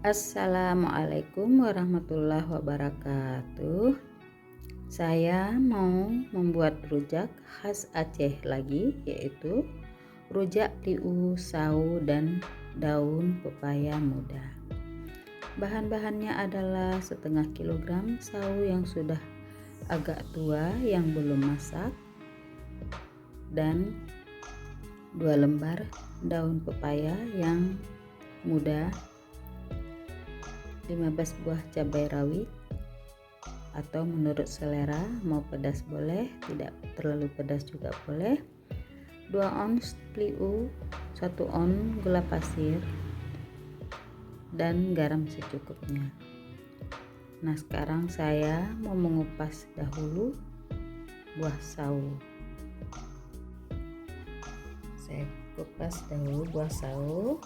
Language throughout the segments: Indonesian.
Assalamualaikum warahmatullahi wabarakatuh. Saya mau membuat rujak khas Aceh lagi, yaitu rujak liu, sawu, dan daun pepaya muda. Bahan-bahannya adalah setengah kilogram sawu yang sudah agak tua yang belum masak, dan 2 lembar daun pepaya yang muda, 15 buah cabai rawit atau menurut selera, mau pedas boleh, tidak terlalu pedas juga boleh, 2 ons liu, 1 ons gula pasir, dan garam secukupnya. Nah, sekarang saya mau mengupas dahulu buah sawu. Saya kupas dahulu buah sawu.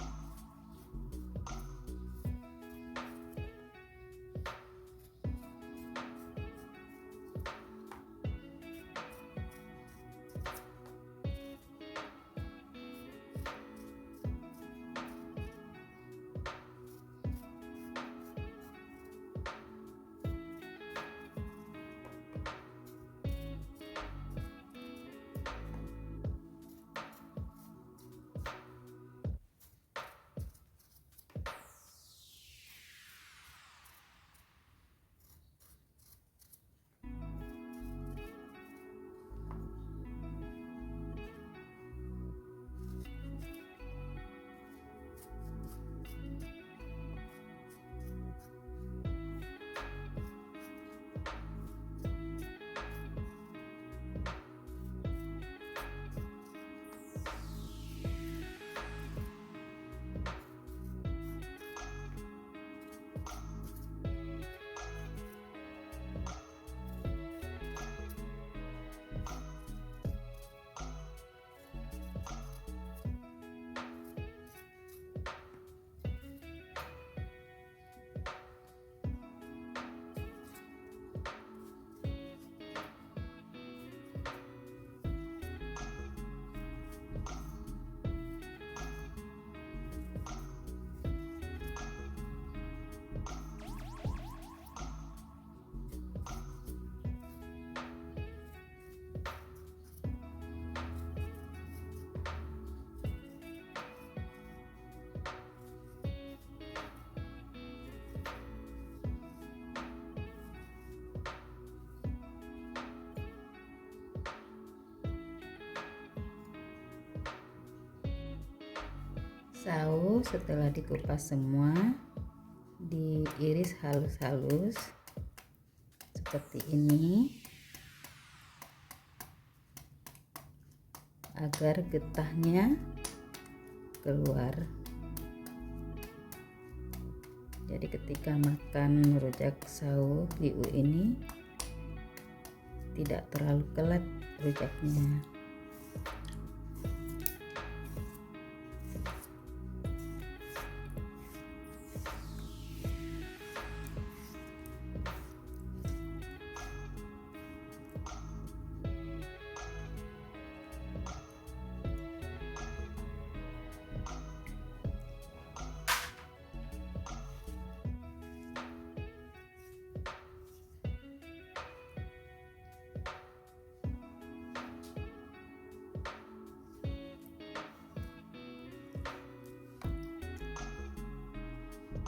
Sawu setelah dikupas semua, diiris halus-halus seperti ini agar getahnya keluar. Jadi ketika makan rujak sawu liu ini tidak terlalu kelat rujaknya.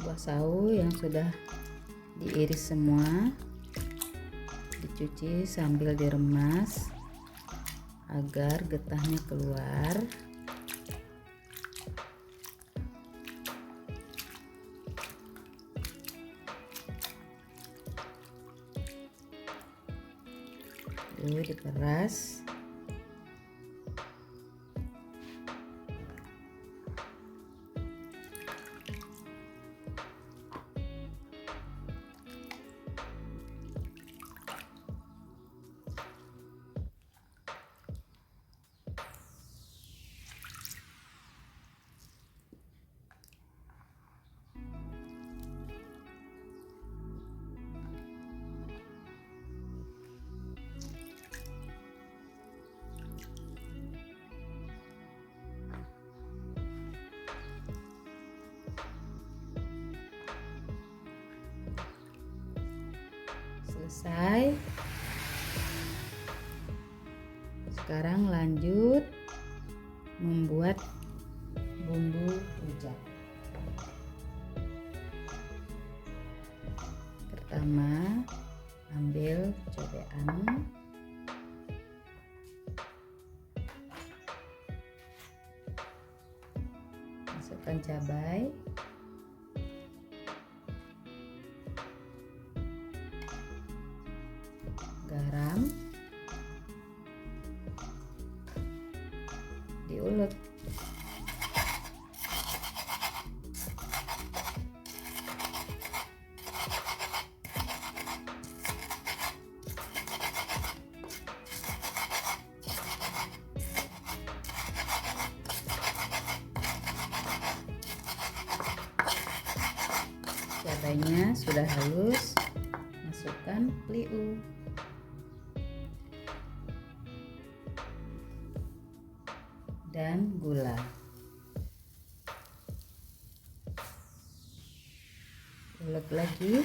Buah sawu yang sudah diiris semua dicuci sambil diremas agar getahnya keluar. Lalu diperas. selesai. Sekarang lanjut membuat bumbu rujak. Pertama, ambil cobean, masukkan cabai, garam, diulek. Cabainya sudah halus, masukkan teliu, dan gula. Ulek lagi.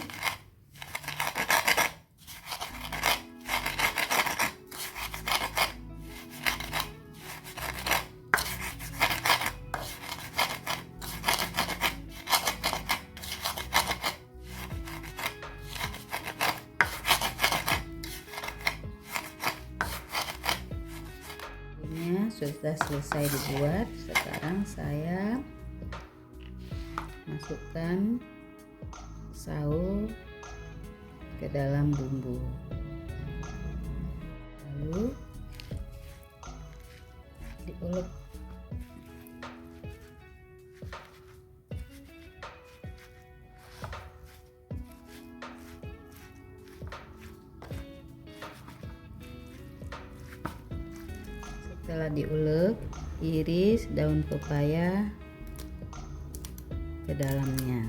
Sudah selesai dibuat. Sekarang saya masukkan saus ke dalam bumbu, lalu diulek. Setelah diulek, iris daun pepaya ke dalamnya.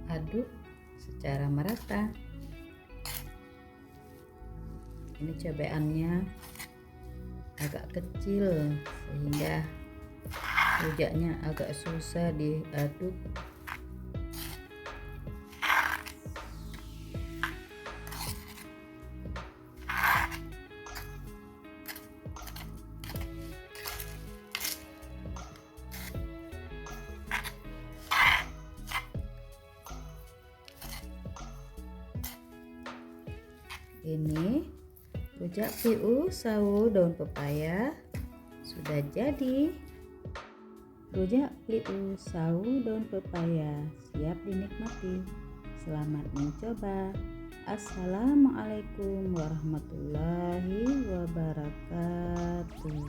Aduk secara merata. Ini cobeannya agak kecil sehingga rujaknya agak susah diaduk. Ini rujak PU saus daun pepaya sudah jadi. Rujak PU saus daun pepaya siap dinikmati. Selamat mencoba. Assalamualaikum warahmatullahi wabarakatuh.